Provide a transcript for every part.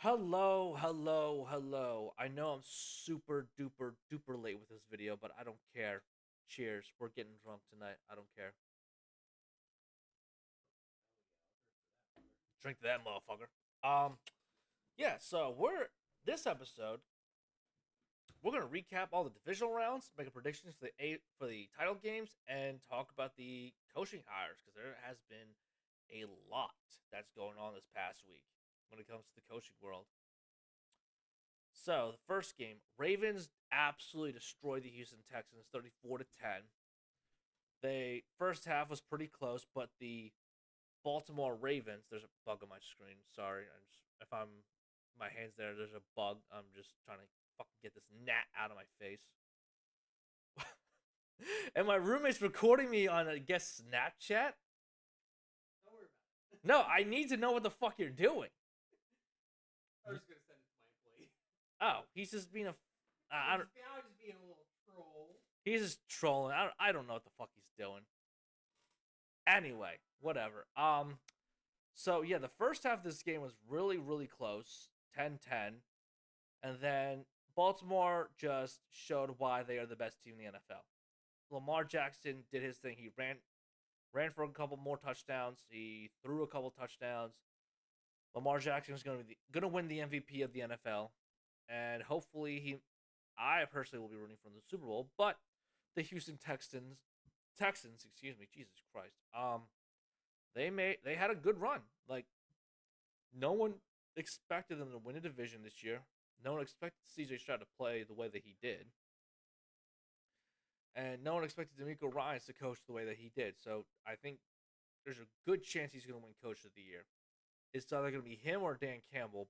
Hello, hello, hello. I know I'm super duper duper late with this video, but I don't care. Cheers. We're getting drunk tonight. I don't care. Drink that motherfucker. Um, yeah, so we're this episode, we're gonna recap all the divisional rounds, make a predictions for the title games, and talk about the coaching hires, because there has been a lot that's going on this past week when it comes to the coaching world. So the first game, Ravens absolutely destroyed the Houston Texans 34-10. They first half was pretty close, but the Baltimore Ravens, there's a bug on my screen. Sorry. If I'm my hands there's a bug. I'm just trying to fucking get this gnat out of my face. And my roommate's recording me on, I guess, Snapchat. Don't worry about it. No, I need to know what the fuck you're doing. I was gonna send it to my employee. Oh, he's just being a I don't, I was just being a little troll. he's just trolling. I don't know what the fuck he's doing. Anyway, whatever. So yeah, the first half of this game was really, really close, 10-10. And then Baltimore just showed why they are the best team in the NFL. Lamar Jackson did his thing. He ran for a couple more touchdowns. He threw a couple touchdowns. Lamar Jackson is going to win the MVP of the NFL, and hopefully I personally will be rooting for the Super Bowl. But the Houston Texans, excuse me, Jesus Christ, they had a good run. Like, no one expected them to win a division this year. No one expected CJ Stroud to play the way that he did. And no one expected D'Amico Ryans to coach the way that he did. So I think there's a good chance he's going to win Coach of the Year. It's either going to be him or Dan Campbell,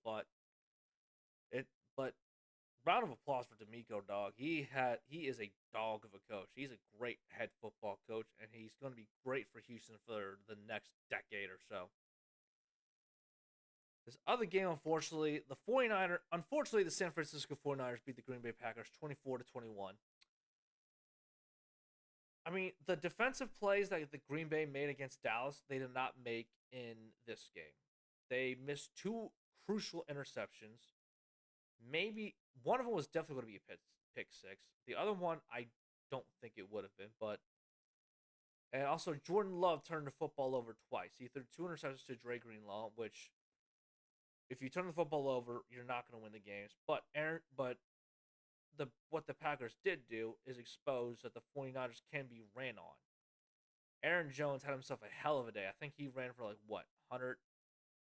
it but round of applause for D'Amico, dog. He is a dog of a coach. He's a great head football coach, and he's going to be great for Houston for the next decade or so. This other game, unfortunately, the San Francisco 49ers beat the Green Bay Packers 24-21. I mean, the defensive plays that the Green Bay made against Dallas, they did not make in this game. They missed two crucial interceptions. Maybe one of them was definitely going to be a pick six. The other one, I don't think it would have been, but and also Jordan Love turned the football over twice. He threw two interceptions to Dre Greenlaw, which if you turn the football over, you're not going to win the games. But what the Packers did do is expose that the 49ers can be ran on. Aaron Jones had himself a hell of a day. I think he ran for like what, 100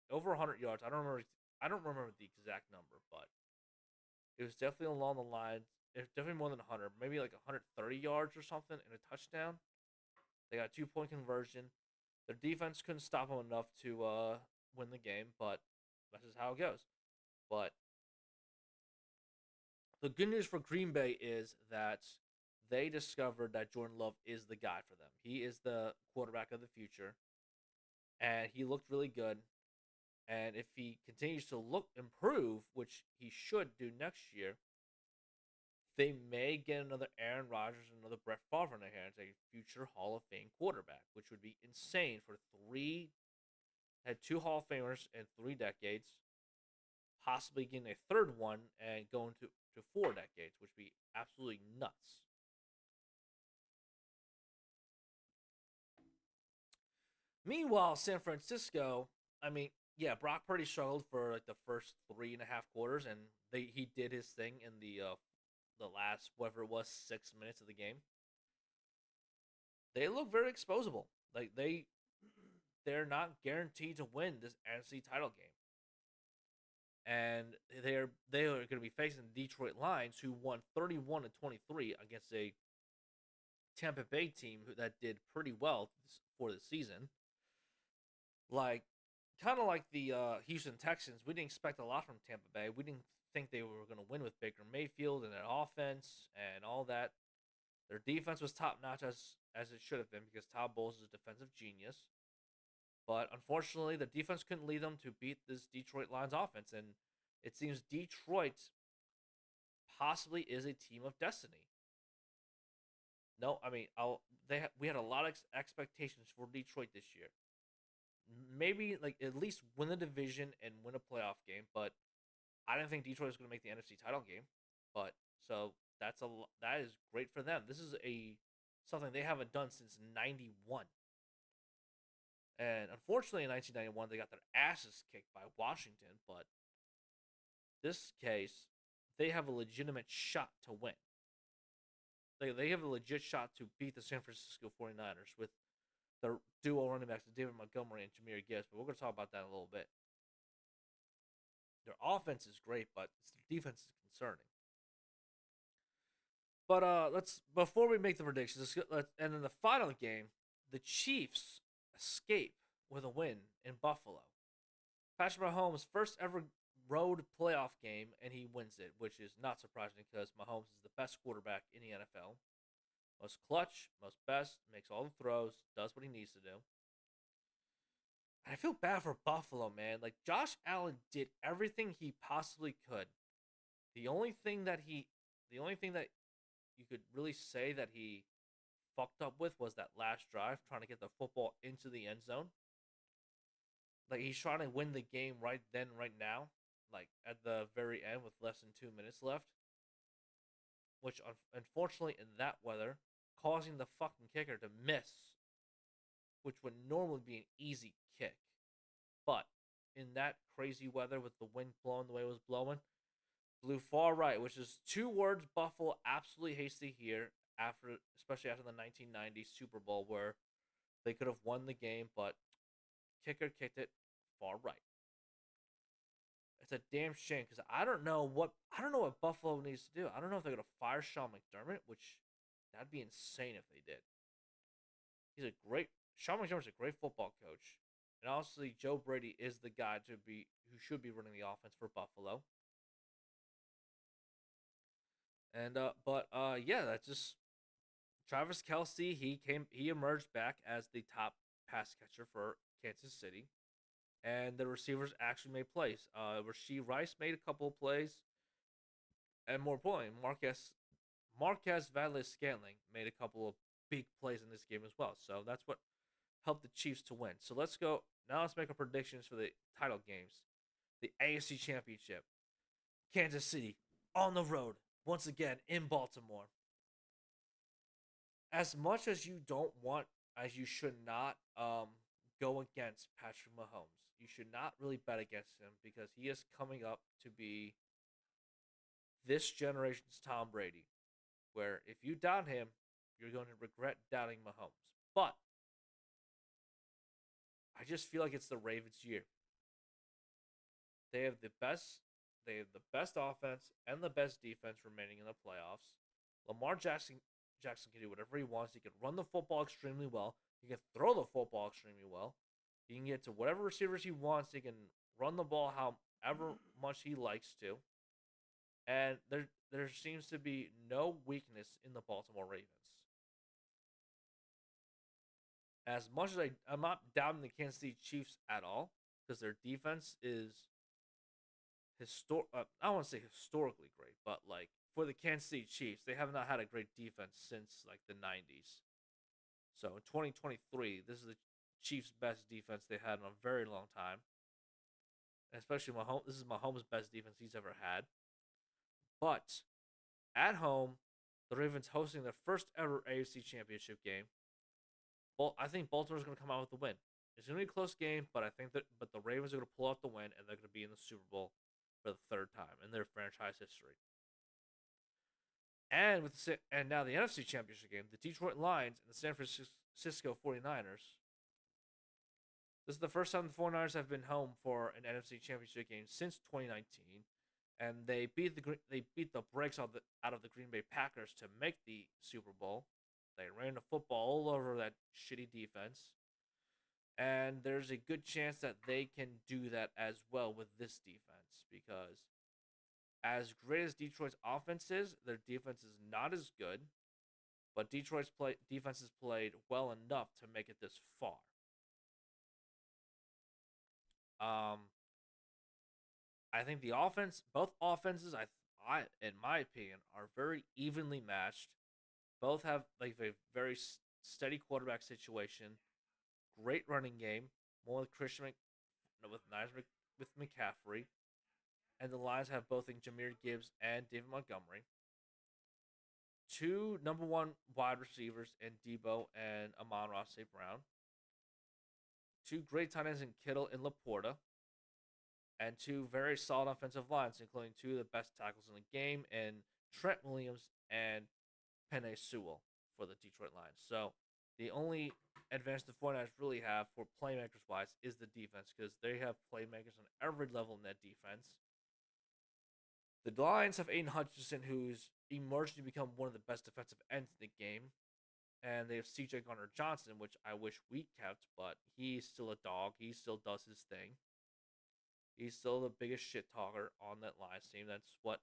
over 100 yards. I don't remember the exact number, but it was definitely along the lines. It's definitely more than 100, maybe like 130 yards or something and a touchdown. They got a 2-point conversion. Their defense couldn't stop them enough to win the game, but that's just how it goes. But the good news for Green Bay is that they discovered that Jordan Love is the guy for them. He is the quarterback of the future, and he looked really good. And if he continues to improve, which he should do next year, they may get another Aaron Rodgers and another Brett Favre in their hands, a future Hall of Fame quarterback, which would be insane for had two Hall of Famers in 3 decades, possibly getting a third one and going to 4 decades, which would be absolutely nuts. Meanwhile, San Francisco, I mean, yeah, Brock Purdy struggled for like the first 3.5 quarters, and he did his thing in the last whatever it was 6 minutes of the game. They look very exposable. Like they're not guaranteed to win this NFC title game, and they are going to be facing the Detroit Lions, who won 31-23 against a Tampa Bay team that did pretty well for the season. Like, kind of like the Houston Texans, we didn't expect a lot from Tampa Bay. We didn't think they were going to win with Baker Mayfield and their offense and all that. Their defense was top notch as it should have been, because Todd Bowles is a defensive genius. But unfortunately, the defense couldn't lead them to beat this Detroit Lions offense, and it seems Detroit possibly is a team of destiny. No, I mean, we had a lot of expectations for Detroit this year. Maybe like at least win the division and win a playoff game, but I didn't think Detroit was going to make the NFC title game, but so that is great for them. This is a something they haven't done since '91, and unfortunately in 1991 they got their asses kicked by Washington. But this case, they have a legitimate shot to win. They have a legit shot to beat the San Francisco 49ers with their duo running backs, David Montgomery and Jameer Gibbs. But we're going to talk about that in a little bit. Their offense is great, but their defense is concerning. But let's before we make the predictions, and in the final game, the Chiefs escape with a win in Buffalo. Patrick Mahomes' first ever road playoff game, and he wins it, which is not surprising because Mahomes is the best quarterback in the NFL. Most clutch, most best, makes all the throws, does what he needs to do. I feel bad for Buffalo, man. Like Josh Allen did everything he possibly could. The only thing that you could really say that he fucked up with was that last drive, trying to get the football into the end zone. Like he's trying to win the game right then, right now, like at the very end with less than 2 minutes left. Which unfortunately in that weather, causing the fucking kicker to miss, which would normally be an easy kick. But in that crazy weather with the wind blowing the way it was blowing, blew far right, which is two words Buffalo absolutely hates to hear after, especially after the 1990 Super Bowl where they could have won the game, but kicker kicked it far right. It's a damn shame because I don't know what Buffalo needs to do. I don't know if they're gonna fire Sean McDermott, which that'd be insane if they did. Sean McDermott's a great football coach, and obviously Joe Brady is the guy who should be running the offense for Buffalo. And yeah, that's just Travis Kelsey. He emerged back as the top pass catcher for Kansas City, and the receivers actually made plays. Rasheed Rice made a couple of plays, and more importantly, Marquez Valdez Scantling made a couple of big plays in this game as well. So that's what helped the Chiefs to win. So let's go now. Let's make our predictions for the title games, the AFC Championship. Kansas City on the road once again in Baltimore. As much as you don't want, as you should not go against Patrick Mahomes. You should not really bet against him because he is coming up to be this generation's Tom Brady, where if you doubt him, you're going to regret doubting Mahomes. But I just feel like it's the Ravens' year. They have the best offense and the best defense remaining in the playoffs. Lamar Jackson can do whatever he wants. He can run the football extremely well. He can throw the football extremely well. He can get to whatever receivers he wants. He can run the ball however much he likes to. And there seems to be no weakness in the Baltimore Ravens. As much as I'm not doubting the Kansas City Chiefs at all, because their defense is I don't want to say historically great, but like for the Kansas City Chiefs, they have not had a great defense since like the 90s. So in 2023, this is the Chiefs' best defense they had in a very long time. And especially Mahomes. This is Mahomes' best defense he's ever had. But at home, the Ravens hosting their first ever AFC Championship game. Well, I think Baltimore's going to come out with the win. It's going to be a close game, but the Ravens are going to pull out the win, and they're going to be in the Super Bowl for the third time in their franchise history. And now the NFC Championship game, the Detroit Lions and the San Francisco 49ers. This is the first time the 49ers have been home for an NFC Championship game since 2019, and they beat the brakes out of the Green Bay Packers to make the Super Bowl. They ran the football all over that shitty defense, and there's a good chance that they can do that as well with this defense because as great as Detroit's offense is, their defense is not as good, but Detroit's defense has played well enough to make it this far. I think both offenses, in my opinion, are very evenly matched. Both have like a very steady quarterback situation, great running game, more with with McCaffrey, and the Lions have both in Jameer Gibbs and David Montgomery. Two number one wide receivers in Debo and Amon-Ra St. Brown. Two great tight ends in Kittle and Laporta. And two very solid offensive lines, including two of the best tackles in the game, and Trent Williams and Penei Sewell for the Detroit Lions. So the only advantage the 49ers really have for playmakers wise is the defense, because they have playmakers on every level in that defense. The Lions have Aiden Hutchinson, who's emerged to become one of the best defensive ends in the game. And they have CJ Garner Johnson, which I wish we kept, but he's still a dog. He still does his thing. He's still the biggest shit talker on that Lions team. That's what,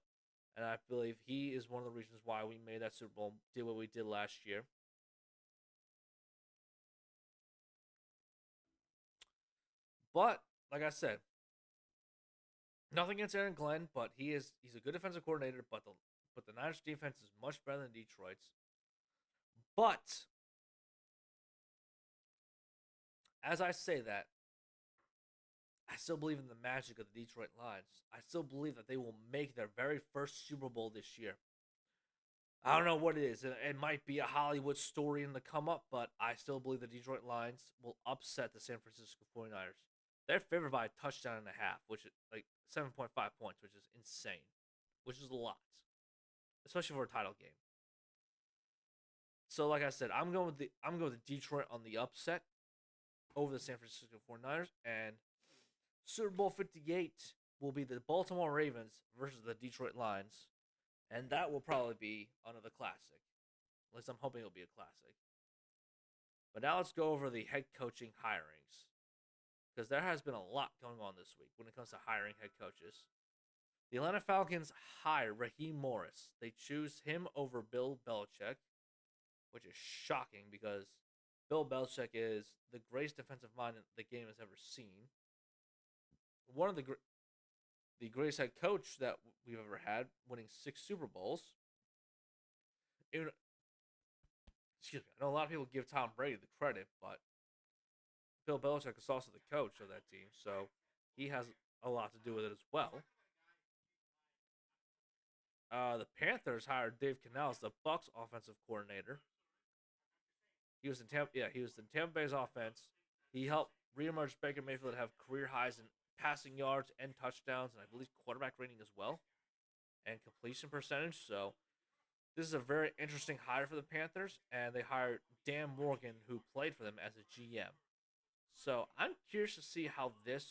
and I believe he is one of the reasons why we made that Super Bowl, did what we did last year. But like I said, nothing against Aaron Glenn, but he's a good defensive coordinator. But the Niners defense is much better than Detroit's. But as I say that, I still believe in the magic of the Detroit Lions. I still believe that they will make their very first Super Bowl this year. I don't know what it is. It might be a Hollywood story in the come up, but I still believe the Detroit Lions will upset the San Francisco 49ers. They're favored by a touchdown and a half, which is like 7.5 points, which is insane, which is a lot, especially for a title game. So, like I said, I'm going with Detroit on the upset over the San Francisco 49ers, and Super Bowl 58 will be the Baltimore Ravens versus the Detroit Lions, and that will probably be another classic. At least I'm hoping it'll be a classic. But now let's go over the head coaching hirings, because there has been a lot going on this week when it comes to hiring head coaches. The Atlanta Falcons hire Raheem Morris. They choose him over Bill Belichick, which is shocking because Bill Belichick is the greatest defensive mind the game has ever seen. One of the greatest head coach that we've ever had, winning 6 Super Bowls. Even, excuse me, I know a lot of people give Tom Brady the credit, but Bill Belichick is also the coach of that team, so he has a lot to do with it as well. The Panthers hired Dave Canales, the Bucks offensive coordinator. He was in Tampa. Yeah, he was in Tampa Bay's offense. He helped reemerge Baker Mayfield to have career highs in passing yards and touchdowns, and I believe quarterback rating as well, and completion percentage. So this is a very interesting hire for the Panthers, and they hired Dan Morgan, who played for them as a GM. So I'm curious to see how this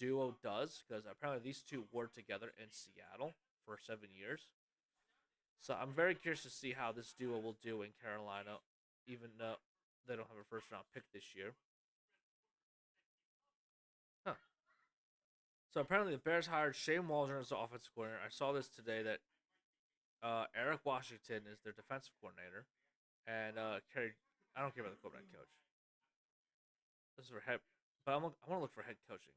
duo does, because apparently these two were together in Seattle for 7 years. So I'm very curious to see how this duo will do in Carolina, even though they don't have a first round pick this year. Huh. So apparently the Bears hired Shane Waldron as the offensive coordinator. I saw this today that Eric Washington is their defensive coordinator, and Kerry. I don't care about the quarterback coach. This is for head, but I want to look for head coaching.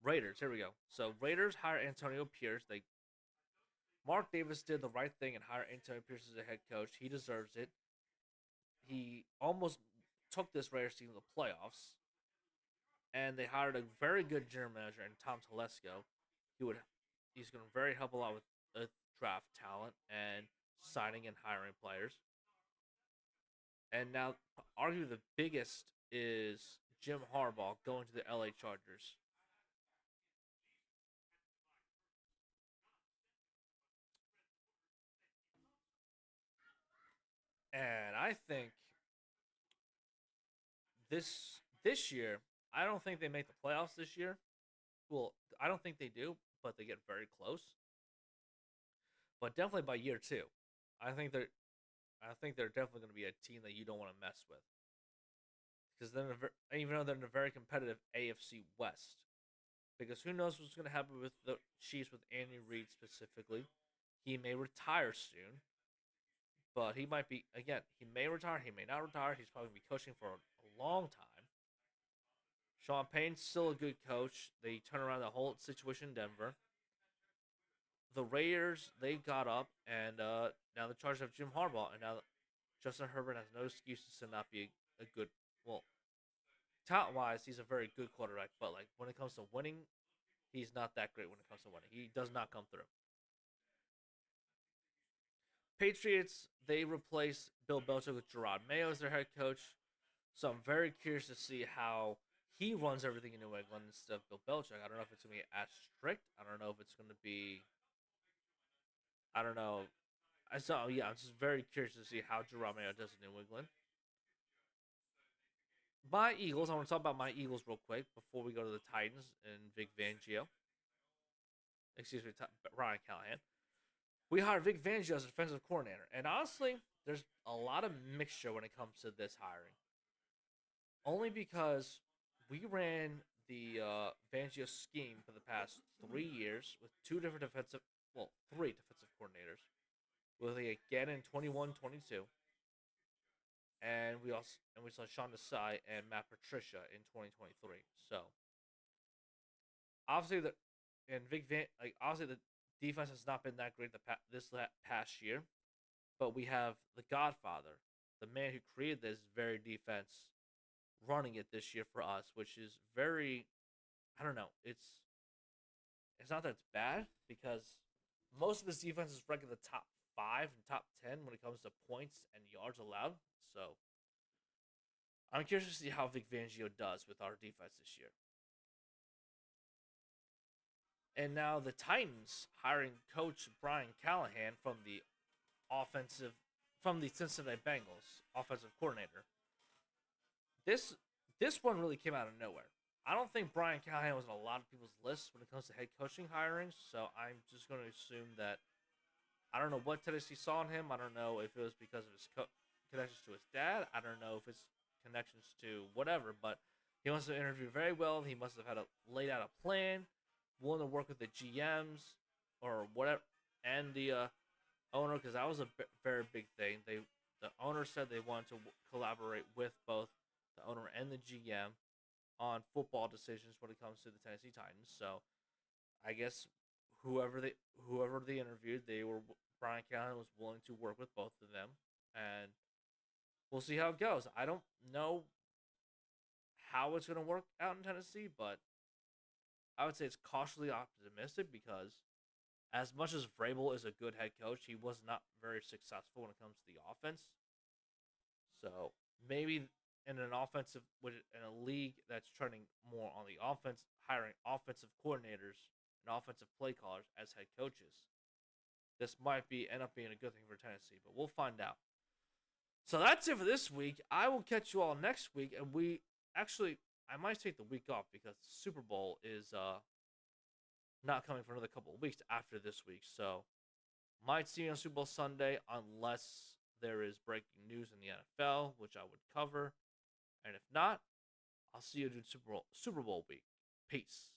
Raiders. Here we go. So Raiders hire Antonio Pierce. Mark Davis did the right thing and hired Antonio Pierce as a head coach. He deserves it. He almost took this Raiders team to the playoffs, and they hired a very good general manager in Tom Telesco. He's going to very help a lot with draft talent and signing and hiring players. And now, arguably the biggest is Jim Harbaugh going to the LA Chargers. And I think this year, I don't think they make the playoffs this year. Well, I don't think they do, but they get very close. But definitely by year 2, I think they're I think they're definitely going to be a team that you don't want to mess with, because even though they're in a very competitive AFC West, because who knows what's going to happen with the Chiefs with Andy Reid specifically. He may retire soon, but he might be again. He may retire. He may not retire. He's probably going to be coaching for a long time. Sean Payne's still a good coach. They turn around the whole situation in Denver. The Raiders, they got up, and now the Chargers have Jim Harbaugh, and now Justin Herbert has no excuses to not be a good. Well, talent wise, he's a very good quarterback, but like when it comes to winning, He's not that great when it comes to winning. He does not come through. Patriots, they replace Bill Belichick with Gerard Mayo as their head coach. So I'm very curious to see how he runs everything in New England instead of Bill Belichick. I don't know if it's going to be as strict. I don't know if it's going to be. I don't know. I'm just very curious to see how Gerard Mayo does in New England. My Eagles, I want to talk about my Eagles real quick before we go to the Titans and Vic Fangio. Excuse me, Ryan Callahan. We hired Vic Fangio as defensive coordinator, and honestly, there's a lot of mixture when it comes to this hiring. Only because we ran the Fangio scheme for the past 3 years with three defensive coordinators, with again in 21-22, and we saw Sean Desai and Matt Patricia in 2023. So obviously obviously the defense has not been that great this past year, but we have the Godfather, the man who created this very defense, running it this year for us, which is very, I don't know. It's not that it's bad because most of this defense is ranked in the top 5 and top 10 when it comes to points and yards allowed. So I'm curious to see how Vic Fangio does with our defense this year. And now the Titans hiring coach Brian Callahan offensive from the Cincinnati Bengals offensive coordinator. This this one really came out of nowhere. I don't think Brian Callahan was on a lot of people's lists when it comes to head coaching hirings, so I'm just going to assume that I don't know what Tennessee saw in him. I don't know if it was because of his connections to his dad. I don't know if it's connections to whatever, but he must have interviewed very well. He must have laid out a plan, willing to work with the GMs or whatever, and the owner, because that was a very big thing. The owner said they wanted to collaborate with both the owner and the GM on football decisions when it comes to the Tennessee Titans. So I guess whoever they interviewed, Brian Callahan was willing to work with both of them, and we'll see how it goes. I don't know how it's going to work out in Tennessee, but I would say it's cautiously optimistic because as much as Vrabel is a good head coach, he was not very successful when it comes to the offense. So maybe in a league that's trending more on the offense, hiring offensive coordinators and offensive play callers as head coaches, this might end up being a good thing for Tennessee, but we'll find out. So that's it for this week. I will catch you all next week, and I might take the week off because the Super Bowl is not coming for another couple of weeks after this week. So might see you on Super Bowl Sunday unless there is breaking news in the NFL, which I would cover. And if not, I'll see you during Super Bowl week. Peace.